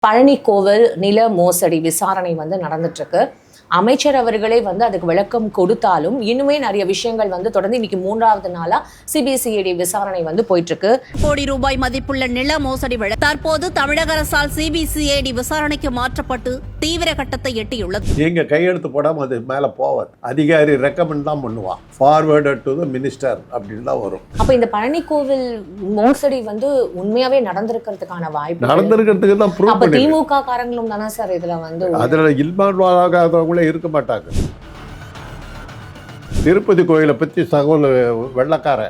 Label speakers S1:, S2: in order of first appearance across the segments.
S1: பழனி கோவில் நில மோசடி விசாரணை நடந்துட்டு இருக்கு. அமைச்சர் அவர்களே அதுக்கு விளக்கம் கொடுத்தாலும் இன்னுமே நிறைய விஷயங்கள் தொடர்ந்து இன்னைக்கு 3வது நாளா சிபிசிஐடி விசாரணை போயிட்டு இருக்கு.
S2: கோடி ரூபாய் மதிப்புள்ள நில மோசடி வழக்கு தற்போது தமிழக அரசால் சிபிசிஐடி விசாரணைக்கு மாற்றப்பட்டு தீவிர கட்டத்தை எட்டியுள்ளது.
S3: நீங்க கையெழுத்து போடாம அது மேல போவாது. அதிகாரி ரெக்கமெண்ட் தான் பண்ணுவான். ஃபார்வர்டட் டு தி மினிஸ்டர் அப்படின்னு தான் வரும்.
S1: அப்ப இந்த பழனி கோவில் மோசடி உண்மையாவே நடந்திருக்கிறதுக்கான வாய்ப்பு
S3: நடந்திருக்கிறதுக்கு தான் ப்ரூவ்
S1: அப்ப திமுக காரங்களும் தானே சார் இதுல
S3: அதுல இன்வால்வ் ஆகாதவங்களே இருக்க மாட்டாங்க. திருப்பதி கோயிலை பற்றி தகவல் வெள்ளக்கார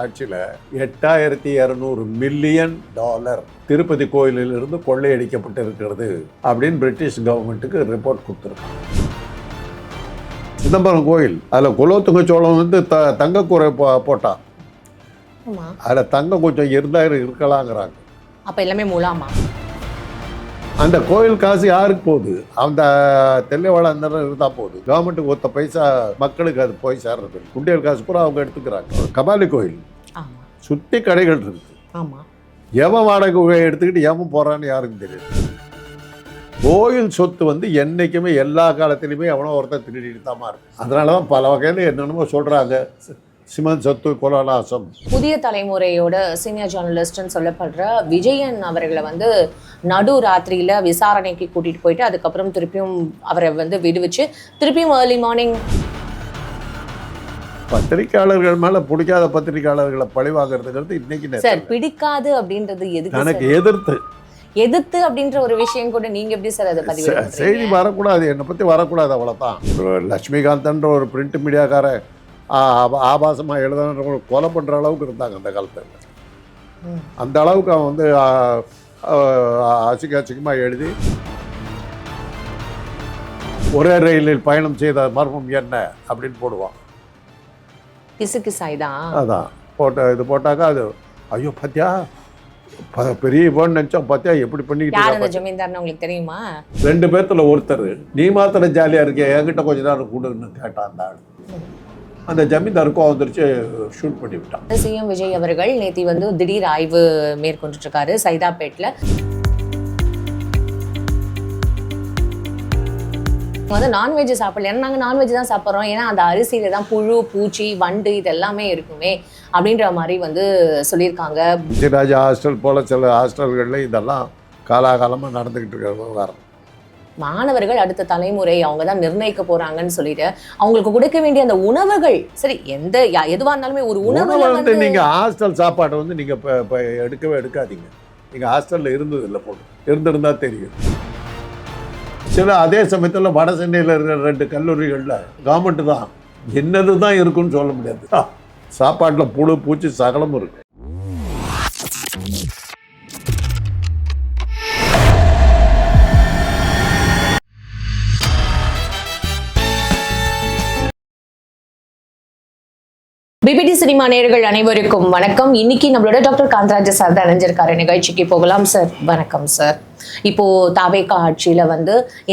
S3: ஆட்சியில் 8200 மில்லியன் டாலர் திருப்பதி கோயிலிலிருந்து கொள்ளையடிக்கப்பட்டு இருக்கிறது அப்படின்னு பிரிட்டிஷ் கவர்மெண்ட்டுக்கு ரிப்போர்ட் கொடுத்துருக்காங்க. சிதம்பரம் கோயில் அதில் குலோத்துங்க சோழன் தங்கக்கூரை போட்டான். அதில் தங்கம் கொஞ்சம் இருக்கலாங்கிறாங்க.
S1: அப்போ எல்லாமே மூலாமா?
S3: அந்த கோயில் காசு யாருக்கு போகுது? அந்த தெல்லைவாழந்தரம் இருந்தால் போகுது. கவர்மெண்ட்டுக்கு ஒத்த பைசா மக்களுக்கு அது போய் சேர்றது. குண்டியல் காசு பூரா அவங்க எடுத்துக்கிறாங்க. கபாலி கோயில் சுற்றி கடைகள் இருக்கு. எவன் வாடகை எடுத்துக்கிட்டு எவன் போறான்னு யாருக்கும் தெரியாது. கோயில் சொத்து என்னைக்குமே எல்லா காலத்திலையுமே எவனோ ஒருத்தர் திருடிட்டு தான் இருக்கு. அதனால தான் பல வகையில் என்னென்னமோ சொல்கிறாங்க. சிமன் சொத்து கொலநாசம்.
S1: புதிய தலைமுறையோட சீனியர் ஜேர்னலிஸ்ட்னு சொல்லப்படுற விஜயன் அவர்களை நடு ராத்திரியில விசாரணைக்கு கூட்டிட்டு போயிட்டு அதுக்கப்புறம் திருப்பியும் அவரை விடுவிச்சு திருப்பியும் ஏர்லி மார்னிங்
S3: பத்திரிகையாளர்கள் மேல பிடிக்காத பத்திரிகையாளர்களை பழி வாங்குறதுங்கிறது இன்னைக்கு
S1: சார் பிடிக்காது அப்படின்றது எதுக்கு?
S3: எனக்கு
S1: எதிர்த்து அப்படின்ற ஒரு விஷயம் கூட நீங்க எப்படி சார் அதை பதிவு?
S3: செய்தி வரக்கூடாது, என்னை பத்தி வரக்கூடாது, அவ்வளவுதான். லட்சுமிகாந்தன்ற ஒரு பிரிண்ட் மீடியாக்கார ஆபாசமாக எழுதுன கொலை பண்ணுற அளவுக்கு இருந்தாங்க அந்த காலத்தில். அந்த அளவுக்கு அவன் அசிங்கமாக எழுதி ஒரே ரயிலில் பயணம் செய்த மர்மம் என்ன அப்படின்னு போடுவான். அதான் இது போட்டாக்கா அது ஐயோ பார்த்தியா பெரிய போன்னு நினச்சோம், பார்த்தியா எப்படி பண்ணிக்கிட்டு
S1: ஜமீன்தார்னு உங்களுக்கு தெரியுமா?
S3: 2 பேர்த்துல ஒருத்தர் நீ மாத்திரம் ஜாலியாக இருக்கே என்கிட்ட கொஞ்ச நேரம் கூடுன்னு கேட்டான் அந்த ஆள். அந்த ஜமீன்தாருக்கும் வந்துருச்சு, ஷூட் பண்ணி விட்டான்.
S1: சிஎம் விஜய் அவர்கள் நேற்று திடீர் ஆய்வு மேற்கொண்டுட்டு இருக்காரு சைதாப்பேட்டில். நான்வெஜ் சாப்பிடல, ஏன்னா நாங்கள் நான்வெஜ் தான் சாப்பிட்றோம், ஏன்னா அந்த அரிசியில தான் புழு பூச்சி வண்டு இது எல்லாமே இருக்குமே அப்படின்ற மாதிரி சொல்லியிருக்காங்க.
S3: விஜயராஜா ஹாஸ்டல் போல சில ஹாஸ்டல்களில் இதெல்லாம் காலாகாலமாக நடந்துக்கிட்டு இருக்கிறது வரும்.
S1: மாணவர்கள் அடுத்த தலைமுறை அவங்க தான் நிர்ணயிக்க போறாங்கன்னு சொல்லிட்டு அவங்களுக்கு கொடுக்க வேண்டிய அந்த உணவுகள் சரி எதுவா இருந்தாலுமே ஒரு உணவு
S3: நீங்க ஹாஸ்டல் சாப்பாடு நீங்க எடுக்காதீங்க. நீங்க ஹாஸ்டல்ல இருந்தது இல்லை போட்டு இருந்திருந்தா தெரியும். சில அதே சமயத்தில் வட சென்னையில் இருக்கிற 2 கல்லூரிகளில் கவர்மெண்ட் தான் என்னது தான் இருக்குன்னு சொல்ல முடியாது. சாப்பாட்டில் புழு பூச்சி சகலமும் இருக்கு.
S1: பிபிடி சினிமா நேயர்கள் அனைவருக்கும் வணக்கம். இன்னைக்கு நம்மளோட டாக்டர் காந்தராஜ சார் தான் இணைஞ்சிருக்காரு. நிகழ்ச்சிக்கு போகலாம் சார். வணக்கம் சார். இப்போ தாவேகா ஆட்சியில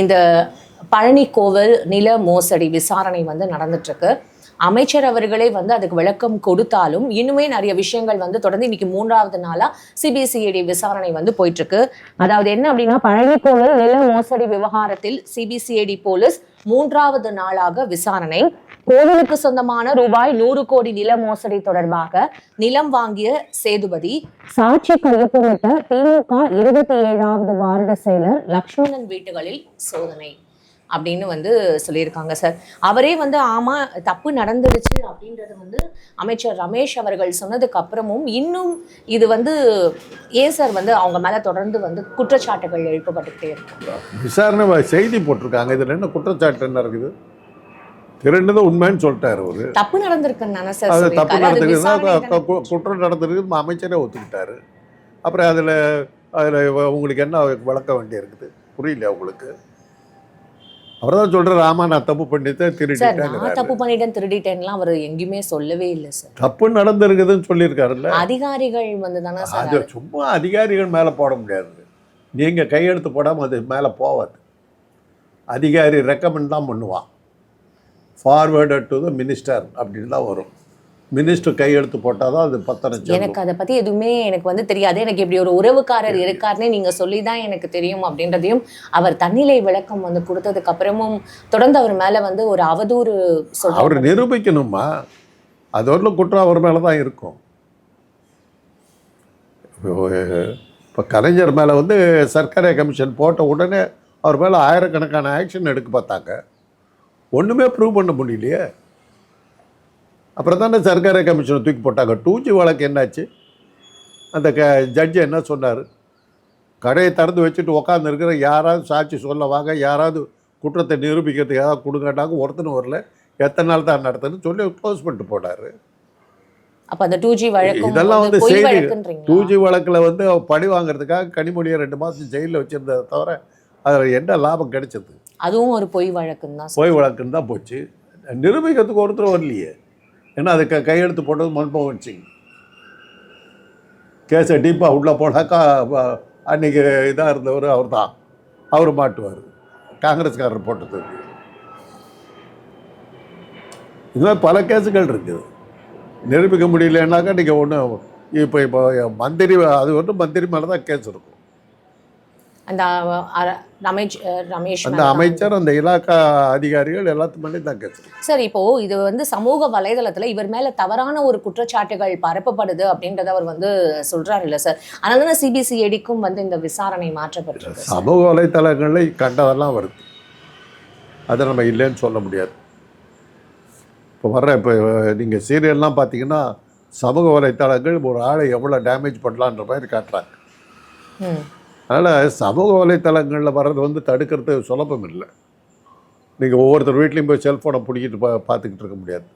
S1: இந்த பழனி கோவில் நில மோசடி விசாரணை நடந்துட்டு இருக்கு. அமைச்சர் அவர்களே அதுக்கு விளக்கம் கொடுத்தாலும் இன்னுமே நிறைய விஷயங்கள் தொடர்ந்து இன்னைக்கு 3வது நாளா சிபிசிஐடி விசாரணை போயிட்டு இருக்கு. அதாவது என்ன அப்படின்னா, பழனி கோவில் நில மோசடி விவகாரத்தில் சிபிசிஐடி போலீஸ் 3வது நாளாக விசாரணை. கோவிலுக்கு சொந்தமான ரூபாய் 100 கோடி நில மோசடி தொடர்பாக நிலம் வாங்கிய சேதுபதி சாட்சி கையொப்பமிட்ட திமுக 27வது வார்டு செயலர் லக்ஷ்மணன் வீட்டுகளில் சோதனை அப்படின்னு சொல்லியிருக்காங்க சார். அவரே ஆமா தப்பு நடந்துடுச்சு அப்படின்றது அமைச்சர் ரமேஷ் அவர்கள் சொன்னதுக்கு அப்புறமும் இன்னும் இது ஏன் சார் அவங்க மேல தொடர்ந்து குற்றச்சாட்டுகள் எழுப்பப்பட்டுட்டே இருக்கு?
S3: விசாரணை செய்தி போட்டிருக்காங்க. இதுல என்ன குற்றச்சாட்டு என்ன இருக்குது? திருடுதான் உண்மைன்னு சொல்லிட்டாரு. ஒரு
S1: தப்பு நடந்திருக்குன்னு சார்.
S3: அது தப்பு நடந்திருக்கு, குற்றம் நடந்திருக்கு அமைச்சரே ஒத்துக்கிட்டாரு. அப்புறம் அதில் உங்களுக்கு என்ன விளக்க வேண்டிய இருக்குது? புரியல உங்களுக்கு? அவர் தான் சொல்றாரு, ஆமா நான் தப்பு பண்ணிட்டேன்
S1: திருடிட்டேன்லாம் அவர் எங்கேயுமே சொல்லவே இல்லை சார்.
S3: தப்பு நடந்திருக்குதுன்னு சொல்லியிருக்காருல்ல.
S1: அதிகாரிகள் தானே சார்.
S3: அது சும்மா அதிகாரிகள் மேலே போட முடியாது. நீங்கள் கையெழுத்து போடாமல் அது மேலே போவாது. அதிகாரி ரெக்கமெண்ட் தான் பண்ணுவான். ஃபார்வர்டட் டு தி மினிஸ்டர் அப்படின்னு தான் வரும். மினிஸ்டர் கையெழுத்து போட்டால் தான் அது பத்திரம் செல்லும்.
S1: எனக்கு அதை பத்தி எதுவுமே எனக்கு வந்து தெரியாது. எனக்கு இப்படி ஒரு உறவுக்காரர் இருக்காருன்னு நீங்க சொல்லிதான் எனக்கு தெரியும் அப்படின்றதையும் அவர் தன்னிலை விளக்கம் வந்து கொடுத்ததுக்கு அப்புறமும் தொடர்ந்து அவர் மேல வந்து ஒரு அவதூறு
S3: அவர்
S1: சொல்றாரு.
S3: நிரூபிக்கணுமா? அது ஒரு குற்றம் அவர் மேலே தான் இருக்கும். இப்போ கலைஞர் மேலே வந்து சர்க்காரிய கமிஷன் போட்ட உடனே அவர் மேலே ஆயிரக்கணக்கான ஆக்ஷன் எடுக்க பார்த்தாங்க. ஒன்றுமே ப்ரூவ் பண்ண முடியலையே. அப்புறம் தானே சர்க்காரிய கமிஷனை தூக்கி போட்டாங்க. 2G வழக்கு என்னாச்சு? அந்த ஜட்ஜு என்ன சொன்னார்? கடையை திறந்து வச்சுட்டு உட்காந்துருக்கிற யாராவது சாட்சி சொல்ல வாங்க, யாராவது குற்றத்தை நிரூபிக்கிறதுக்கு ஏதாவது கொடுங்கட்டாங்க. ஒருத்தனும் வரல. எத்தனை நாள் தான் நடத்துன்னு சொல்லி க்ளோஸ் பண்ணிட்டு போனார்.
S1: அப்ப அந்த 2G வழக்கு
S3: இதெல்லாம் வந்து
S1: பொய்
S3: செய்தி.
S1: வழக்குன்றீங்களா?
S3: 2G வழக்கில் வந்து பழி வாங்குறதுக்காக கனிமொழியை 2 மாதம் ஜெயிலில் வச்சுருந்ததை தவிர அதில் என்ன லாபம் கிடைச்சது?
S1: அதுவும் ஒரு பொய் வழக்குன்னு தான்
S3: போய் வழக்குன்னு தான் போச்சு. நிரூபிக்கிறதுக்கு ஒருத்தர் வரலையே. ஏன்னா அதுக்கு கையெழுத்து போட்டது மன்மோகன் சிங். கேஸை டீப்பாக உள்ளே போனாக்கா அன்றைக்கி இதாக இருந்தவர் அவர் தான். அவர் மாட்டுவார். காங்கிரஸ்காரர் போட்டது. இது மாதிரி பல கேஸுகள் இருக்குது. நிரூபிக்க முடியலன்னாக்கா நீங்கள் ஒன்று இப்போ மந்திரி, அது வந்து மந்திரி மேலே தான் கேஸ் இருக்கும்.
S1: அந்த ரமேஷ்
S3: அந்த அமைச்சர், அந்த இலாக்கா அதிகாரிகள் எல்லாத்து மேலே தான் கேஸ் இருக்கும்.
S1: சார், இப்போ இது வந்து சமூக வலைதளத்துல இவர் மேல தவறான ஒரு குற்றச்சாட்டுகள் பரப்பப்படுது அப்படின்றத அவர் வந்து சொல்றாரு இல்ல சார்? அதனால சிபிசிஐடிக்கும் வந்து இந்த விசாரணை மாற்றப்பட்டிருக்கு.
S3: சமூக வலைத்தளங்களில் கண்டதெல்லாம் வருது. அதை நம்ம இல்லைன்னு சொல்ல முடியாது. இப்போ நீங்கள் சீரியல்லாம் பார்த்தீங்கன்னா சமூக வலைத்தளங்கள் ஒரு ஆளை எவ்வளோ டேமேஜ் பண்ணலான்ற மாதிரி காட்டுறாங்க. அதனால் சமூக வலைத்தளங்களில் வர்றது வந்து தடுக்கிறது சுலபம் இல்லை. நீங்கள் ஒவ்வொருத்தர் வீட்லேயும் போய் செல்ஃபோனை பிடிக்கிட்டு பார்த்துக்கிட்டு இருக்க முடியாது.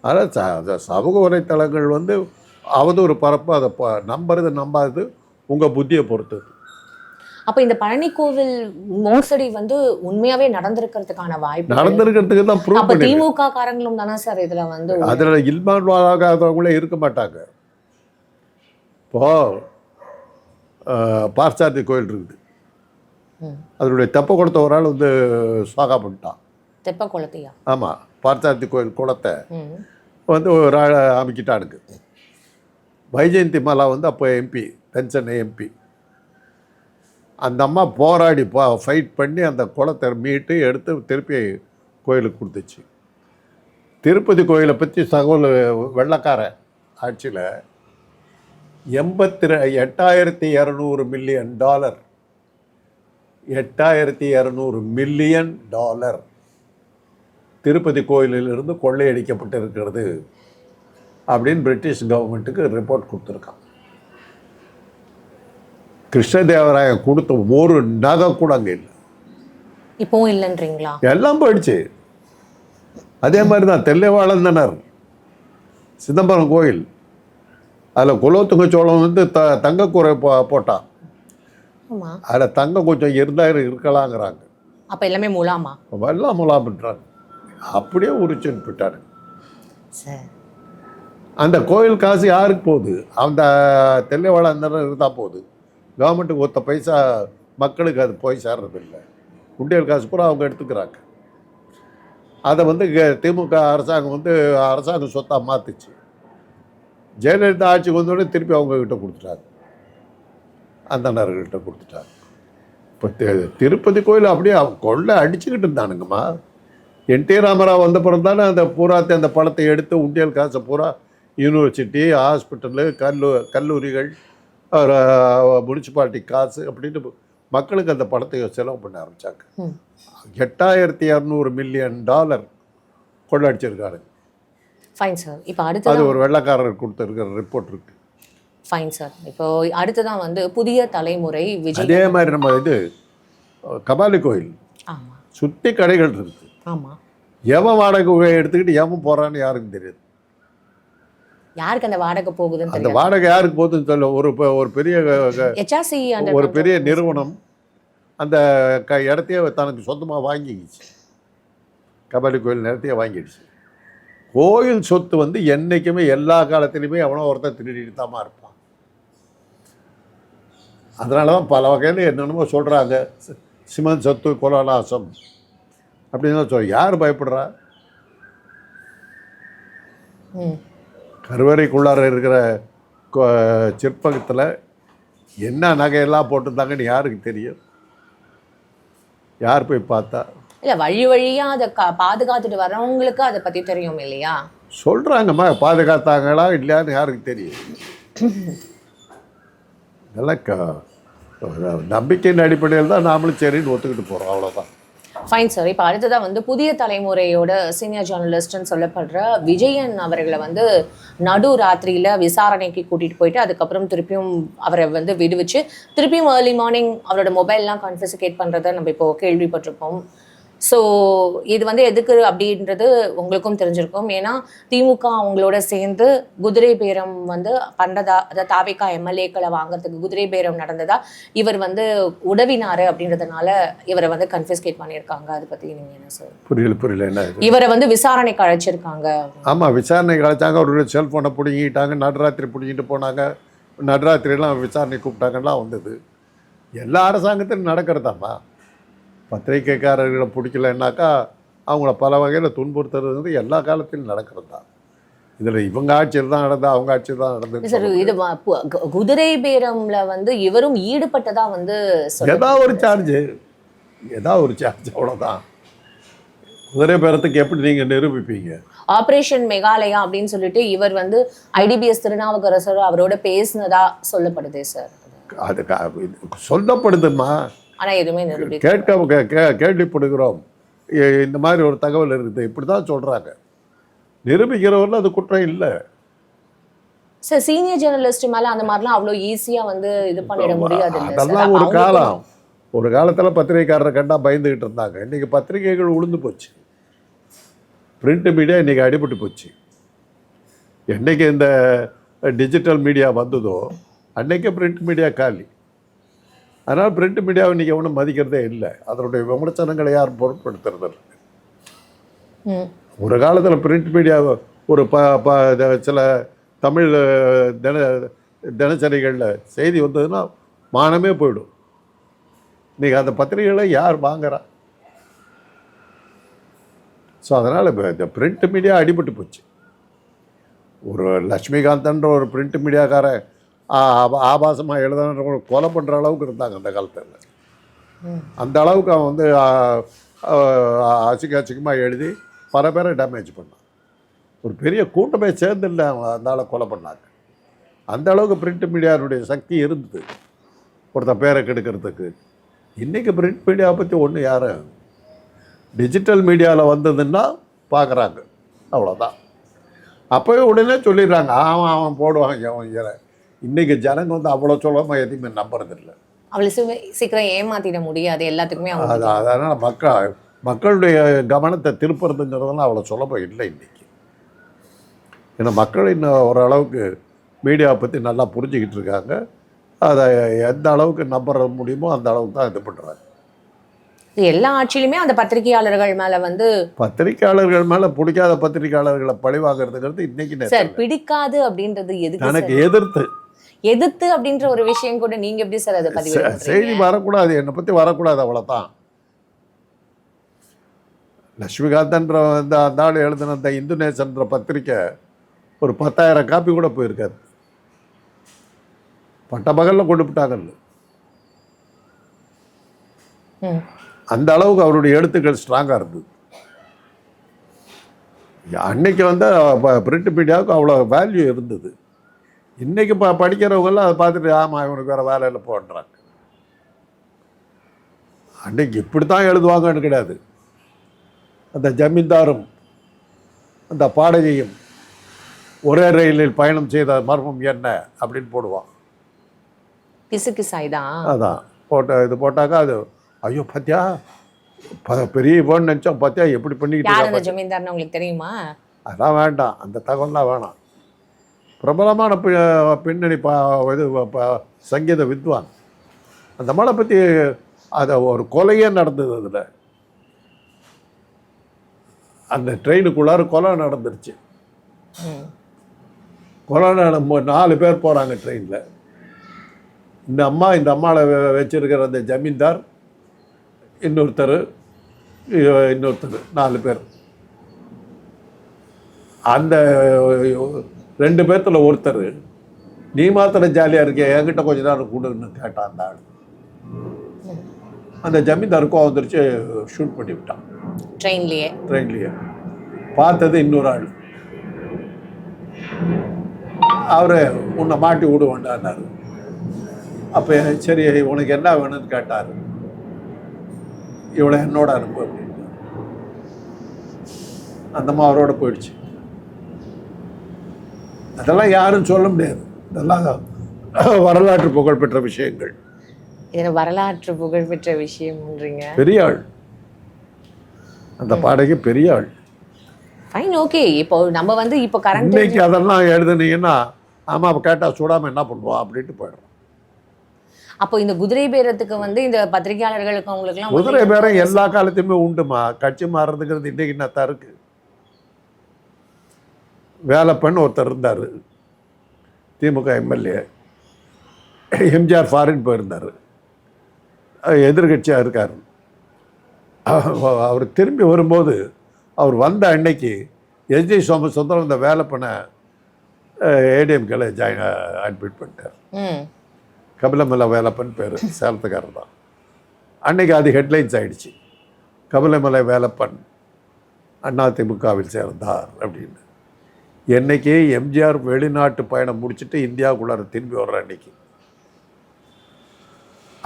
S3: அதனால் சமூக வலைத்தளங்கள் வந்து அவதூறு பரப்பு, அதை நம்பாதது உங்கள் புத்தியை பொறுத்தது.
S1: அப்ப இந்த பழனி கோவில் மோசடி வந்து உண்மையாவே நடந்திருக்கிறதுக்கான வாய்ப்பு
S3: நடந்திருக்கிறதுக்கு தான் ப்ரூவ்
S1: அப்ப
S3: பண்ணி.
S1: திமுக காரங்களும் தானே சார் இதுல வந்து
S3: அதில் இன்வால்வ் ஆகாதவங்களே இருக்க மாட்டாங்க. இப்போது பார்சாதி கோயில் இருக்குது. அதனுடைய தெப்ப குளத்தை ஒரு ஆள் வந்து சுவாகா பண்ணிட்டான்.
S1: தெப்ப குளத்தையா?
S3: ஆமாம், பார்சாதி கோயில் குளத்தை வந்து ஒரு ஆள் அமைக்கிட்டானுக்கு. வைஜெயந்தி மாலா வந்து அப்போ எம்பி, தென்சென்னை எம்பி. அந்த அம்மா போராடி ஃபைட் பண்ணி அந்த குளத்தை மீட்டு எடுத்து திருப்பி கோயிலுக்கு கொடுத்துச்சு. திருப்பதி கோயிலை பற்றி தகவல் வெள்ளக்கார ஆட்சியில் $8,200 மில்லியன், $8,200 மில்லியன் திருப்பதி கோயிலிலிருந்து கொள்ளையடிக்கப்பட்டு இருக்கிறது அப்படின்னு பிரிட்டிஷ் கவர்மெண்ட்டுக்கு ரிப்போர்ட் கொடுத்துருக்கான். கிருஷ்ணதேவராயன் கொடுத்த ஒரு நகை கூட அங்கே இல்லை.
S1: இப்பவும் இல்லைன்றீங்களா?
S3: எல்லாம் போயிடுச்சு. அதே மாதிரி தான் தெல்லைவாழந்தனர் சிதம்பரம் கோயில், அதில் குலோத்துங்க சோழன் வந்து தங்கக்கூரை போட்டான். அதில் தங்கம் கொஞ்சம் இருக்கலாங்கிறாங்க.
S1: அப்போ எல்லாமே முலாமா?
S3: எல்லாம் முலாம்ன்றாங்க. அப்படியே உரிச்சுன்னு போயிட்டாரு. அந்த கோயில் காசு யாருக்கு போகுது? அந்த தெல்லைவாழந்தனர் இருந்தால் போகுது. கவர்மெண்ட்டுக்கு ஒத்த பைசா மக்களுக்கு அது போய் சேர்றதில்லை. குண்டியல் காசு பூரா அவங்க எடுத்துக்கிறாங்க. அதை வந்து திமுக அரசாங்கம் வந்து அரசாங்க சொத்தாக மாற்றுச்சு. ஜெயலலிதா ஆட்சிக்கு வந்தோடனே திருப்பி அவங்கக்கிட்ட கொடுத்துட்டாங்க, அந்தனர்கிட்ட கொடுத்துட்டாங்க. இப்போ திருப்பதி கோயில் அப்படியே கொள்ளை அடிச்சுக்கிட்டு இருந்தானுங்கம்மா. என்டி ராமராவ் வந்த பிறகு தானே அந்த பூராத்தை அந்த பணத்தை எடுத்து உண்டியல் காசை பூரா யூனிவர்சிட்டி, ஹாஸ்பிட்டலு, கல்லூரிகள், முனிசிபாலிட்டி காசு அப்படின்னு மக்களுக்கு அந்த பணத்தை செலவு பண்ண ஆரம்பித்தாங்க. $8,200 மில்லியன் கொள்ளடிச்சிருக்காரு.
S1: Fine sir. இப்போ அடுத்து
S3: அது ஒரு வெள்ளக்காரர் கொடுத்துருக்கிற ரிப்போர்ட் இருக்கு.
S1: Fine sir. இப்போ அடுத்துதான் வந்து புதிய தலைமுறை விஜய்.
S3: அதே மாதிரி நம்ம இது கபாலி கோயில் சுற்றி கடைகள் இருக்கு.
S1: ஆமாம்.
S3: எவன் வாடகை எடுத்துக்கிட்டு எவன் போகிறான்னு யாருக்கும் தெரியாது.
S1: யாருக்கு அந்த வாடகை போகுதுன்னு
S3: அந்த வாடகை யாருக்கு போகுதுன்னு சொல்ல ஒரு பெரிய
S1: HRC
S3: ஒரு பெரிய நிறுவனம் அந்த இடத்தையே தனக்கு சொந்தமாக வாங்கிக்கிச்சு. கபாலி கோயில் நிலத்தையே வாங்கிடுச்சு. கோயில் சொத்து வந்து என்றைக்குமே எல்லா காலத்திலையுமே எவனோ ஒருத்தர் திருடிட்டு தான் இருப்பான். அதனால தான் பல வகையில் என்னென்னமோ சொல்கிறாங்க. சிமன் சொத்து கொலநாசம் அப்படின்னு தான் யார் பயப்படுறா? கருவறைக்குள்ளார இருக்கிற சிற்பத்தில் என்ன நகையெல்லாம் போட்டிருந்தாங்கன்னு யாருக்கு தெரியும்? யார் போய் பார்த்தா?
S1: இல்ல வழி வழியா அதை பாதுகாத்துட்டு வர்றவங்களுக்கு அதை பத்தி தெரியும் இல்லையா?
S3: சொல்கிறாங்கம்மா, பாதுகாத்தாங்களா இல்லையான்னு யாருக்கு தெரியும்? இதெல்லாம் நம்பிக்கையின் அடிப்படையில் தான் நாமளும் சரின்னு ஒத்துக்கிட்டு போகிறோம், அவ்வளோதான்.
S1: Fine sir. இப்போ அடுத்ததாக வந்து புதிய தலைமுறையோட சீனியர் ஜேர்னலிஸ்ட்னு சொல்லப்படுற விஜயன் அவர்களை வந்து நடு ராத்திரியில் விசாரணைக்கு கூட்டிகிட்டு போயிட்டு அதுக்கப்புறம் திருப்பியும் அவரை வந்து விடுவிச்சு திருப்பியும் ஏர்லி மார்னிங் அவரோட மொபைல்லாம் கான்ஃபிஸ்கேட் பண்ணுறதை நம்ம இப்போ கேள்விப்பட்டிருப்போம். ஸோ இது வந்து எதுக்கு அப்படின்றது உங்களுக்கும் தெரிஞ்சிருக்கும். ஏன்னா திமுக அவங்களோட சேர்ந்து குதிரை பேரம் வந்து பண்ணுறதா, அதாவது தாவேகா எம்எல்ஏக்களை வாங்குறதுக்கு குதிரை பேரம் நடந்ததா இவர் வந்து உதவினாரு அப்படின்றதுனால இவரை வந்து கன்ஃபிஸ்கேட் பண்ணியிருக்காங்க. அதை பற்றி நீங்கள் என்ன சார்?
S3: புரியல என்ன?
S1: இவரை வந்து விசாரணைக்கு அழைச்சிருக்காங்க.
S3: ஆமாம், விசாரணைக்கு அழைச்சாங்க. அவருடைய செல்ஃபோனை பிடிங்கிட்டாங்க, நடுராத்திரி பிடிங்கிட்டு போனாங்க, நடுராத்திரியெல்லாம் விசாரணை கூப்பிட்டாங்கலாம் வந்தது. எல்லா அரசாங்கத்திலும் நடக்கிறதாம்மா. பத்திரிகைக்காரர்களை பிடிக்கலன்னாக்கா அவங்கள பல வகையில் துன்புறுத்துறது எல்லா காலத்திலும் நடக்கிறது தான். இதில் இவங்க ஆட்சியில் தான் நடந்தது, அவங்க ஆட்சியில் தான் நடந்தது.
S1: சார் இது குதிரை பேரம்ல வந்து இவரும் ஈடுபட்டதா வந்து
S3: ஏதாவது ஒரு சார்ஜ் அவ்வளோதான். குதிரை பேரத்துக்கு எப்படி நீங்கள் நிரூபிப்பீங்க?
S1: ஆபரேஷன் மெகாலயா அப்படின்னு சொல்லிட்டு இவர் வந்து ஐடிபிஎஸ் திருநாவுக்கரசர் அவரோட பேசினதா சொல்லப்படுதே சார்.
S3: அது சொல்லப்படுதுமா,
S1: ஆனா எதுவுமே
S3: கேள்விப்படுகிறோம். இந்த மாதிரி ஒரு தகவல் இருக்குது, இப்படி தான் சொல்கிறாங்க. நிரூபிக்கிறவர்கள் அது குற்றம் இல்லை
S1: சார். சீனியர் ஜேர்னலிஸ்ட் மேலே அந்த மாதிரிலாம் அவ்வளோ ஈஸியாக வந்து இது பண்ணிட முடியாது.
S3: அதெல்லாம் ஒரு காலத்தில் பத்திரிகைக்காரரை கண்டா பயந்துக்கிட்டு இருந்தாங்க. இன்றைக்கி பத்திரிகைகள் உளுந்து போச்சு, பிரிண்ட் மீடியா இன்றைக்கி அடிபட்டு போச்சு. என்றைக்கு இந்த டிஜிட்டல் மீடியா வந்ததோ அன்றைக்கே பிரிண்ட் மீடியா காலி. அதனால் பிரிண்ட் மீடியாவை இன்றைக்கி ஒன்றும் மதிக்கிறதே இல்லை. அதனுடைய விமர்சனங்களை யாரும் பொருட்படுத்துறது இல்லை. ஒரு காலத்தில் பிரிண்ட் மீடியாவை ஒரு சில தமிழ் தினசரிகளில் செய்தி வந்ததுன்னா மானமே போயிடும். இன்றைக்கி அந்த பத்திரிகைகளை யார் வாங்குறா? ஸோ அதனால் இப்போ இந்த பிரிண்ட் மீடியா அடிபட்டு போச்சு. ஒரு லட்சுமிகாந்தன்ற ஒரு பிரிண்ட் மீடியாக்காரன் ஆபாசமாக எழுதுன கொலை பண்ணுற அளவுக்கு இருந்தாங்க அந்த காலத்தில். அந்த அளவுக்கு அவன் வந்து அசிங்கமாக எழுதி பல பேரை டேமேஜ் பண்ணான். ஒரு பெரிய கூட்டமே சேர்ந்து இல்லை அவன் அந்த ஆளை கொலை பண்ணாங்க. அந்த அளவுக்கு பிரிண்ட் மீடியாவுடைய சக்தி இருந்தது ஒருத்த பேரை கெடுக்கிறதுக்கு. இன்றைக்கி பிரிண்ட் மீடியாவை பற்றி ஒன்று யாரும் டிஜிட்டல் மீடியாவில் வந்ததுன்னா பார்க்குறாங்க, அவ்வளோதான். அப்போவே உடனே சொல்லிடுறாங்க, அவன் போடுவாங்க அவன். இன்றைக்கி ஜனங்க வந்து அவ்வளோ சொல்லாமல் எதையுமே நம்புறதில்லை.
S1: அவளை சீக்கிரம் ஏமாற்றிட முடியாது எல்லாத்துக்குமே.
S3: அதனால் மக்களுடைய கவனத்தை திருப்புறதுங்கிறதெல்லாம் அவ்வளோ சுலபம் இல்லை இன்றைக்கி. ஏன்னா மக்கள் இன்னும் ஓரளவுக்கு மீடியாவை பற்றி நல்லா புரிஞ்சுக்கிட்டு இருக்காங்க. அதை எந்த அளவுக்கு நம்புற முடியுமோ அந்த அளவுக்கு தான் இது பண்ணுறாங்க.
S1: எல்லா ஆட்சியிலுமே அந்த பத்திரிகையாளர்கள் மேலே வந்து
S3: பத்திரிகையாளர்கள் மேலே பிடிக்காத பத்திரிகையாளர்களை பழிவாங்கிறதுங்கிறது இன்றைக்கி
S1: சார் பிடிக்காது அப்படின்றது எதுக்கு?
S3: எனக்கு எதிர்த்து
S1: அப்படின்ற ஒரு விஷயம் கூட நீங்க எப்படி சார் அதை பதிவு?
S3: செய்தி வரக்கூடாது, என்னை பற்றி வரக்கூடாது, அவ்வளோதான். லட்சுமிகாந்தன்ற அந்த ஆள் எழுதின அந்த இந்து நேசன்ற பத்திரிக்கை ஒரு 10,000 காப்பி கூட போயிருக்காது. பட்டப்பகலில் கொண்டு விட்டாங்கல்ல. அந்த அளவுக்கு அவருடைய எழுத்துக்கள் ஸ்ட்ராங்காக இருந்தது. அன்னைக்கு வந்து பிரிண்ட் மீடியாவுக்கு அவ்வளோ வேல்யூ இருந்தது. இன்றைக்கி படிக்கிறவங்கெல்லாம் அதை பார்த்துட்டு ஆமாம் இவனுக்கு வேறு வேலையில் போடுறாங்க. அன்றைக்கி இப்படி தான் எழுதுவாங்கன்னு கிடையாது. அந்த ஜமீன்தாரும் அந்த பாடகையும் ஒரே ரயிலில் பயணம் செய்த மர்மம் என்ன அப்படின்னு போடுவான்.
S1: கிசுகிசாய்தான்
S3: அதான் இது போட்டாக்கா அது ஐயோ பார்த்தியா பெரிய போன்னு நினச்சோம், பார்த்தியா எப்படி பண்ணிக்கிட்டு
S1: ஜமீன்தார்னு உங்களுக்கு தெரியுமா?
S3: அதெல்லாம் வேண்டாம், அந்த தகவல்லாம் வேணாம். பிரபலமான பின்னணி இது சங்கீத வித்வான். அந்த மலை பற்றி அதை ஒரு கொலையே நடந்தது. அதில் அந்த ட்ரெயினுக்குள்ளார கொலை நடந்துருச்சு. கொலை 4 பேர் போகிறாங்க ட்ரெயினில். இந்த அம்மாவை வச்சிருக்கிற அந்த ஜமீன்தார், இன்னொருத்தர் 4 பேர். அந்த 2 பேர்த்துல ஒருத்தர் நீ மாத்திரம் ஜாலியாக இருக்கிய என்கிட்ட கொஞ்ச நேரம் கூடுன்னு கேட்டான் அந்த ஆள். அந்த ஜமீன்தாருக்கும் வந்துருச்சு, ஷூட் பண்ணி விட்டான் ட்ரெயின்லேயே. பார்த்தது இன்னொரு ஆள். அவரு உன்னை மாட்டி விட வேண்டான்னாரு. அப்போ சரி உனக்கு என்ன வேணும்னு கேட்டார். இவளை என்னோட அனுப்பு அப்படின்னு. அந்தம்மா அவரோட போயிடுச்சு. அதெல்லாம் யாரும் சொல்ல முடியாது. இதெல்லாம் வரலாற்று புகழ்பெற்ற விஷயங்கள்.
S1: வரலாற்று புகழ்பெற்ற விஷயம்ன்றீங்க.
S3: பெரிய ஆள் அந்த பாடகி, பெரிய ஆள்.
S1: Fine, okay. இப்போ நம்ம வந்து இப்போ கரண்ட்
S3: இன்னைக்கு அதெல்லாம் எழுதுனீங்கன்னா ஆமா அப்போ கேட்டால் சுடாமல் என்ன பண்ணுவோம் அப்படின்ட்டு போயிடும்.
S1: அப்போ இந்த குதிரை பேரத்துக்கு வந்து இந்த பத்திரிகையாளர்களுக்கு அவங்களுக்குலாம்
S3: குதிரை பேரம் எல்லா காலத்தையுமே உண்டுமா. கட்சி மாறுறதுங்கிறது இன்னைக்கு என்ன தருக்கு. வேலப்பன் ஒருத்தர் இருந்தார், திமுக எம்எல்ஏ. எம்ஜிஆர் ஃபாரின் போயிருந்தார், எதிர்கட்சியாக இருக்கார். அவர் திரும்பி வரும்போது அவர் வந்த அன்னைக்கு எஸ்ஜி சோமசுந்தரம் இந்த வேலப்பனை ஏடிஎம்கேல அட்மிட் பண்ணிட்டார். கபிலமல்ல வேலப்பன் பேர், சேலத்துக்காரர் தான். அன்னைக்கு அது ஹெட்லைன்ஸ் ஆயிடுச்சு, கபிலமலை வேலப்பன் அதிமுகவில் சேர்ந்தார் அப்படின்னு. என்னைக்கு எம்ஜிஆர் வெளிநாட்டு பயணம் முடிச்சுட்டு இந்தியாவுக்குள்ளார திரும்பி வர்ற அன்னைக்கு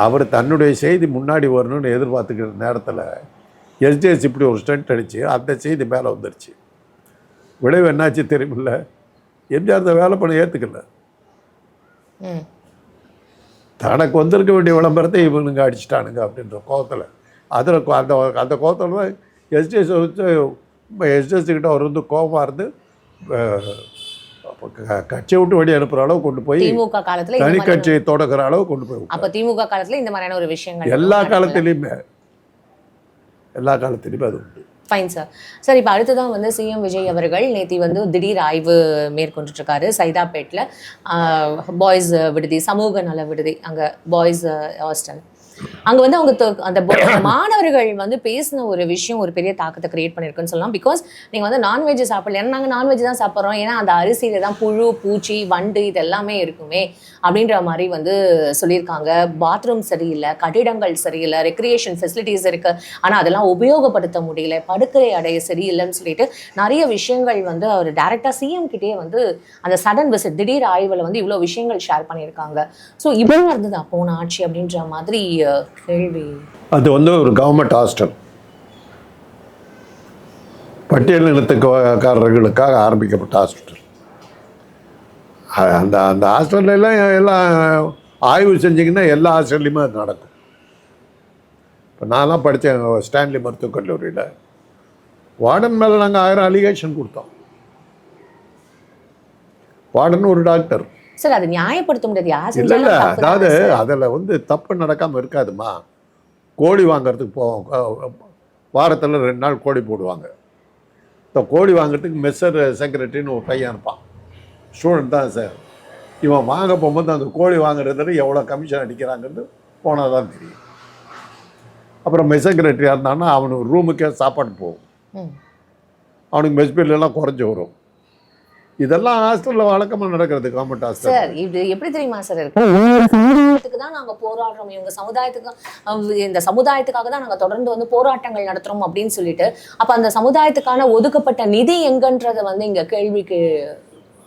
S3: அவர் தன்னுடைய செய்தி முன்னாடி வரணும்னு எதிர்பார்த்துக்கிற நேரத்தில் எஸ்டிஎஸ் இப்படி ஒரு ஸ்டண்ட் அடித்து அந்த செய்தி மேலே வந்துருச்சு. விளைவு என்னாச்சு தெரியுமில்ல, எம்ஜிஆர் இந்த வேலை பண்ண ஏற்றுக்கல. தனக்கு வந்திருக்க வேண்டிய விளம்பரத்தை இவனுங்க அடிச்சிட்டானுங்க அப்படின்ற கோவத்தில், அதில் அந்த கோவத்தில் தான் எஸ்டிஎஸ் கிட்ட அவர் வந்து கோபமாக இருந்து கட்சியை விட்டு வெளியே அனுப்புற அளவு கொண்டு போய்
S1: திமுக காலத்துல
S3: தனி கட்சியை தொடங்குற அளவு கொண்டு போய்.
S1: அப்ப திமுக காலத்துல இந்த மாதிரியான ஒரு விஷயங்கள்
S3: எல்லா காலத்திலையுமே அது உண்டு.
S1: Fine sir. சார், இப்போ அடுத்ததான் வந்து சிஎம் விஜய் அவர்கள் நேற்று வந்து திடீர் ஆய்வு மேற்கொண்டுட்டு இருக்காரு சைதாப்பேட்டில். பாய்ஸ் விடுதி, சமூக நல விடுதி, அங்கே பாய்ஸ் ஹாஸ்டல். அங்கே வந்து அவங்க அந்த மாணவர்கள் வந்து பேசின ஒரு விஷயம் ஒரு பெரிய தாக்கத்தை கிரியேட் பண்ணியிருக்குன்னு சொல்லலாம். பிகாஸ் நீங்கள் வந்து நான்வெஜ் சாப்பிடல, ஏன்னா நாங்கள் நான்வெஜ் தான் சாப்பிட்றோம், ஏன்னா அந்த அரிசியில தான் புழு பூச்சி வண்டு இது எல்லாமே இருக்குமே அப்படின்ற மாதிரி வந்து சொல்லியிருக்காங்க. பாத்ரூம் சரியில்லை, கட்டிடங்கள் சரியில்லை, ரெக்ரியேஷன் ஃபெசிலிட்டிஸ் இருக்கு, ஆனால் அதெல்லாம் உபயோகப்படுத்த முடியல, படுக்கை அடைய சரியில்லைன்னு சொல்லிட்டு நிறைய விஷயங்கள் வந்து அவர் டைரக்டாக சிஎம் கிட்டே வந்து அந்த சடன் விசிட் திடீர் ஆய்வில் வந்து இவ்வளோ விஷயங்கள் ஷேர் பண்ணியிருக்காங்க. ஸோ இவ்வளோ இருந்தது போன ஆட்சி அப்படின்ற மாதிரி கேள்வி.
S3: அது வந்து ஒரு கவர்மெண்ட் ஹாஸ்டல், பட்டியல் இனத்துக்காரர்களுக்காக ஆரம்பிக்கப்பட்ட ஹாஸ்பிட்டல். அந்த அந்த ஹாஸ்டல்லாம் எல்லாம் ஆய்வு செஞ்சிங்கன்னா எல்லா ஹாஸ்டல்லையுமே அது நடக்கும். இப்போ நான்லாம் படித்தேன் ஸ்டான்லி மருத்துவக் கல்லூரியில். வார்டன் மேலே நாங்கள் 1000 அலிகேஷன் கொடுத்தோம். வார்டன் ஒரு டாக்டர்.
S1: சார், அது நியாயப்படுத்த முடியாது.
S3: இல்லை, அதாவது அதில் வந்து தப்பு நடக்காமல் இருக்காதுமா. கோழி வாங்கிறதுக்கு போவோம், வாரத்தில் 2 நாள் கோழி போடுவாங்க. இப்போ கோழி வாங்குறதுக்கு மெஸ்ஸர் செக்ரட்டரின்னு ஒரு பையன் இருப்பான், ஸ்டூடெண்ட் தான் சார். இவன் வாங்க போகும்போது அந்த கோழி வாங்குறதுல எவ்வளோ கமிஷன் அடிக்கிறாங்கிறது போனால் தான் தெரியும். அப்புறம் மெஸ் செக்ரட்டரியாக இருந்தான்னா அவனுக்கு ரூமுக்கே சாப்பாடு போகும், அவனுக்கு மெஸ் பில்லாம் குறைஞ்சி வரும். இதெல்லாம் ஹாஸ்டலில் வழக்கமாக நடக்கிறது கவர்மெண்ட் ஹாஸ்டல்.
S1: சார், இது எப்படி தெரியுமா சார் இருக்கு, சமுதாயத்துக்கு தான் நாங்கள் போராடுறோம், இவங்க சமுதாயத்துக்கு, இந்த சமுதாயத்துக்காக தான் நாங்கள் தொடர்ந்து வந்து போராட்டங்கள் நடத்துகிறோம் அப்படின்னு சொல்லிட்டு, அப்போ அந்த சமுதாயத்துக்கான ஒதுக்கப்பட்ட நிதி எங்கன்றதை வந்து இங்கே கேள்விக்கு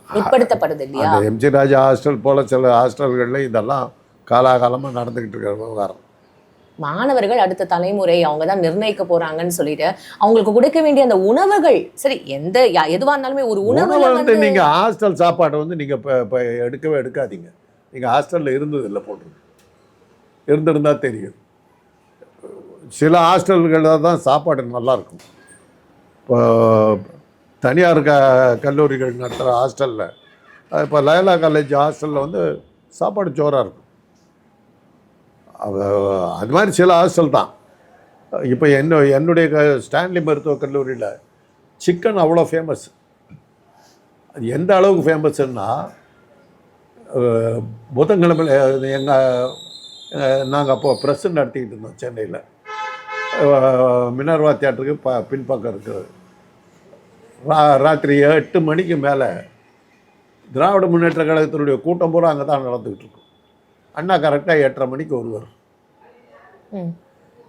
S1: உட்படுத்தப்படுது இல்லையா?
S3: எம்ஜி ராஜா ஹாஸ்டல் போல சில ஹாஸ்டல்களில் இதெல்லாம் காலாகாலமாக நடந்துக்கிட்டு இருக்கிற விவகாரம்.
S1: மாணவர்கள் அடுத்த தலைமுறை அவங்க தான் நிர்ணயிக்க போறாங்கன்னு சொல்லிட்டு அவங்களுக்கு கொடுக்க வேண்டிய அந்த உணவுகள், சரி எதுவா இருந்தாலுமே ஒரு உணவு வந்து
S3: நீங்க ஹாஸ்டல் சாப்பாடு வந்து நீங்க எடுக்கவே எடுக்காதீங்க. நீங்க ஹாஸ்டல்ல இருந்தது இல்லை, போட்டிருக்கு, இருந்திருந்தா தெரியும். சில ஹாஸ்டல்களில் தான் சாப்பாடு நல்லா இருக்கும். இப்போ தனியார் கல்லூரிகள் நடத்துகிற ஹாஸ்டலில், இப்போ லயலா காலேஜ் ஹாஸ்டலில் வந்து சாப்பாடு சோறாக இருக்கும். அது மாதிரி சில ஹாஸ்டல் தான். இப்போ என்னுடைய ஸ்டான்லி மருத்துவக் கல்லூரியில் சிக்கன் அவ்வளோ ஃபேமஸ். அது எந்த அளவுக்கு ஃபேமஸ்ன்னா, புதன்கிழமையில் நாங்கள் அப்போ ப்ரெஸ் நடத்திக்கிட்டு இருந்தோம் சென்னையில், மினர்வா தியேட்டருக்கு பின்பக்கம் இருக்குது. ராத்திரி 8 மணிக்கு மேலே திராவிட முன்னேற்ற கழகத்தினுடைய கூட்டம் பூரா அங்கே தான் நடந்துக்கிட்டு இருக்கும். அண்ணா கரெக்டாக 8:30 மணிக்கு வருவார்.
S1: ம்.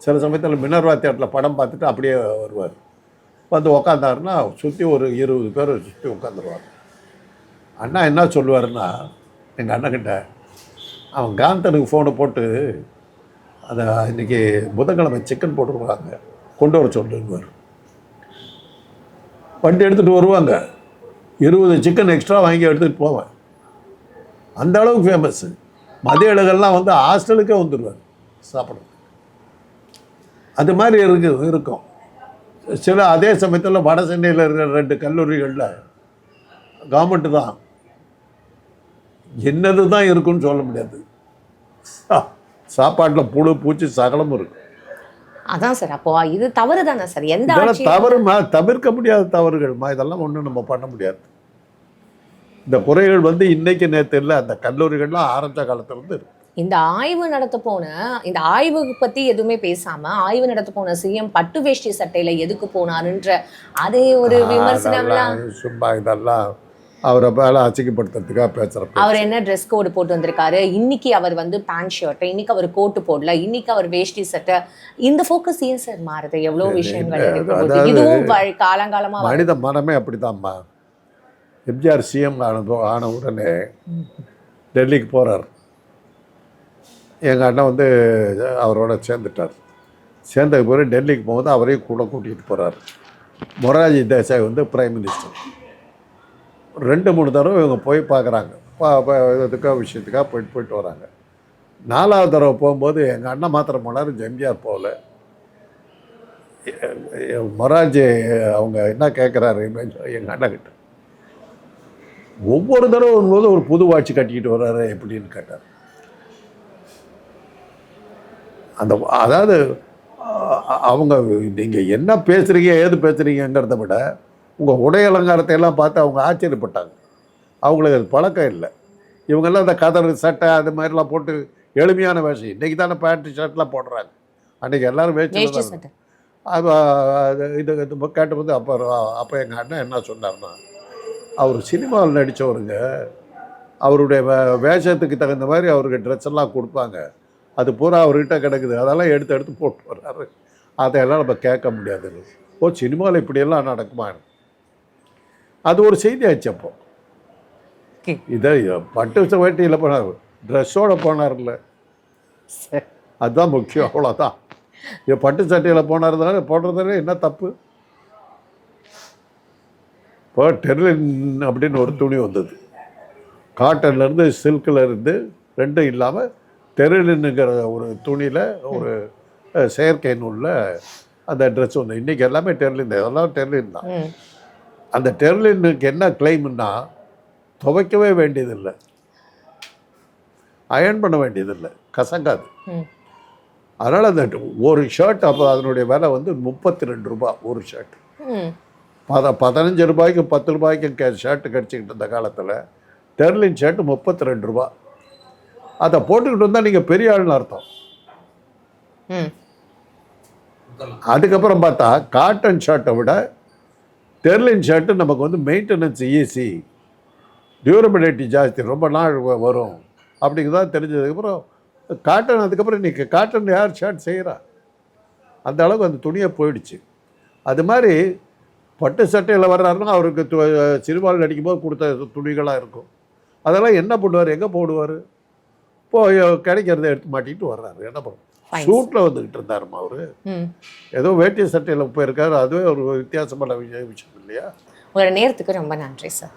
S3: சில சமயத்தில் மினர்வா தியேட்டரில் படம் பார்த்துட்டு அப்படியே வருவார். வந்து உக்காந்தாருன்னா சுற்றி ஒரு 20 பேர் சுற்றி உட்காந்துருவார். அண்ணா என்ன சொல்லுவாருன்னா, எங்கள் அண்ணக்கிட்ட அவன் காந்தனுக்கு ஃபோனை போட்டு அதை இன்றைக்கி புதன்கிழமை சிக்கன் போட்டுருவாங்க, கொண்டு வர சொல்லுவார். வண்டி எடுத்துகிட்டு வருவாங்க, 20 சிக்கன் எக்ஸ்ட்ரா வாங்கி எடுத்துகிட்டு போவேன். அந்த அளவுக்கு ஃபேமஸ்ஸு. மதிய இலகெல்லாம் வந்து ஹாஸ்டலுக்கே வந்துடுவார் சாப்பிட. அது மாதிரி இருக்கும். சில அதே சமயத்தில் வட சென்னையில் இருக்கிற 2 கல்லூரிகளில் கவர்மெண்ட்டு தான் என்னது தான் இருக்குன்னு சொல்ல முடியாது. சாப்பாட்டில் புழு பூச்சி சகலமும் இருக்கு.
S1: அதான் சார், அப்போ இது தவறு தானே சார்? எந்த
S3: இதெல்லாம்
S1: ஆட்சியும்
S3: தவறுமா, தவிர்க்க முடியாத தவறுகள்மா. இதெல்லாம் ஒன்றும் நம்ம பண்ண முடியாது. இந்த குறைகள் வந்து இன்னைக்கு நேற்று இல்லை, அந்த கல்லூரிகள்லாம் ஆரம்பித்த காலத்துலேருந்து இருக்கு.
S1: இந்த ஆய்வு நடத்த போன இந்த ஆய்வு பத்தி எதுவுமே பேசாம ஆய்வு நடத்த போன சிஎம் பட்டு வேஷ்டி சட்டையில எதுக்கு போனாருன்ற அதே ஒரு விமர்சனம்லாம்
S3: சும்மா இதெல்லாம் அவரை மேலே அசிங்கப்படுத்துறதுக்காக பேசுகிறப்ப
S1: அவர் என்ன ட்ரெஸ் கோடு போட்டு வந்திருக்காரு, இன்னைக்கு அவர் வந்து பேண்ட் ஷர்ட், இன்னைக்கு அவர் கோட்டு போடல, இன்னைக்கு அவர் வேஷ்டி சட்டை. இந்த ஃபோக்கஸ் ஏன் சார் மாறுது? எவ்வளவு விஷயங்கள் இருக்கு. இதுவும் காலங்காலமா
S3: மனித மனமே அப்படித்தான்மா. எம்ஜிஆர் சிஎம் ஆன உடனே டெல்லிக்கு போகிறார். எங்கள் அண்ணன் வந்து அவரோட சேர்ந்துட்டார். சேர்ந்ததுக்கு பிறகு டெல்லிக்கு போகும்போது அவரையும் கூட கூட்டிகிட்டு போகிறார். மொரார்ஜி தேசாய் வந்து பிரைம் மினிஸ்டர். 2-3 தடவை இவங்க போய் பார்க்குறாங்க, இதுக்காக விஷயத்துக்காக போயிட்டு வராங்க. 4வது தடவை போகும்போது எங்கள் அண்ணன் மாத்திரம் போனார், எம்ஜிஆர் போகல. மொரார்ஜி அவங்க என்ன கேட்குறாரு எங்கள் அண்ணன்கிட்ட, ஒவ்வொரு தடவை வரும்போது ஒரு புது வாட்சி கட்டிக்கிட்டு வர்றாரு எப்படின்னு கேட்டார். அந்த அதாவது அவங்க நீங்கள் என்ன பேசுகிறீங்க ஏது பேசுகிறீங்கிறத விட உங்கள் உடை அலங்காரத்தை எல்லாம் பார்த்து அவங்க ஆச்சரியப்பட்டாங்க. அவங்களுக்கு அது பழக்கம் இல்லை. இவங்கெல்லாம் அந்த கதர் சட்டை அது மாதிரிலாம் போட்டு எளிமையான வேஷம். இன்றைக்கி தானே பேண்ட்டு ஷர்ட்லாம் போடுறாங்க. அன்றைக்கி எல்லோரும் வேஷ்டி சட்டை. அது இது கேட்டபோது அப்போ எங்கள் அண்ணன் என்ன சொன்னார்னா, அவர் சினிமாவில் நடித்தவருங்க, அவருடைய வேஷத்துக்கு தகுந்த மாதிரி அவருக்கு ட்ரெஸ் எல்லாம் கொடுப்பாங்க, அது பூரா அவர்கிட்ட கிடக்குது, அதெல்லாம் எடுத்து போட்டு வர்றாரு, அதையெல்லாம் நம்ம கேட்க முடியாதுன்னு. ஓ, சினிமாவில் இப்படியெல்லாம் நடக்குமா? அது ஒரு செய்தி ஆச்சு. அப்போ இதை பட்டு வேட்டியில் போனார், ட்ரெஸ்ஸோடு போனார்ல, அதுதான் முக்கியம். அவ்வளோதான். இது பட்டு சட்டையில் போனார் தானே, போடுறதுல என்ன தப்பு? இப்போ டெர்லின் அப்படின்னு ஒரு துணி வந்தது, காட்டன்லேருந்து சில்கில் இருந்து ரெண்டும் இல்லாமல் டெர்லின்னுங்கிற ஒரு துணியில் ஒரு செயற்கை நூலில் அந்த ட்ரெஸ் வந்து இன்றைக்கி எல்லாமே டெர்லின், இதெல்லாம் டெர்லின் தான். அந்த டெர்லினுக்கு என்ன கிளைம்னா, துவைக்கவே வேண்டியதில்லை, அயர்ன் பண்ண வேண்டியதில்லை, கசங்காது. அதனால் அந்த ஒரு ஷர்ட் அப்போ அதனுடைய விலை வந்து 32 ரூபா ஒரு ஷர்ட். 15 ரூபாய்க்கு 10 ரூபாய்க்கு ஷர்ட்டு கிடச்சிக்கிட்டு இருந்த காலத்தில் டெர்லின் ஷர்ட்டு 32 ரூபா. அதை போட்டுக்கிட்டு வந்தால் நீங்கள் பெரிய ஆள்னு அர்த்தம். அதுக்கப்புறம் பார்த்தா காட்டன் ஷர்ட்டை விட டெர்லின் ஷர்ட்டு நமக்கு வந்து மெயின்டெனன்ஸ் ஈஸி, டியூரபிலிட்டி ஜாஸ்தி, ரொம்ப நாள் வரும் அப்படிங்கிறதா தெரிஞ்சதுக்கப்புறம் காட்டன். அதுக்கப்புறம் இன்றைக்கி காட்டன் யார் ஷர்ட் செய்கிறா? அந்த அளவுக்கு அந்த துணியை போயிடுச்சு. அது மாதிரி பட்டு சட்டையில் வர்றாருன்னா அவருக்கு சிறுபால் நடிக்கும்போது கொடுத்த துணிகளாக இருக்கும். அதெல்லாம் என்ன பண்ணுவார், எங்கே போடுவார்? போய் கிடைக்கிறத எடுத்து மாட்டிக்கிட்டு வர்றாரு. என்ன பண்ணுவோம்? சூட்டில் வந்துக்கிட்டு இருந்தாருமா அவரு, ஏதோ வேட்டிய சட்டையில் போயிருக்காரு. அதுவே ஒரு வித்தியாசமான விஷயம் இல்லையா?
S1: உங்களோட நேரத்துக்கு ரொம்ப நன்றி சார்.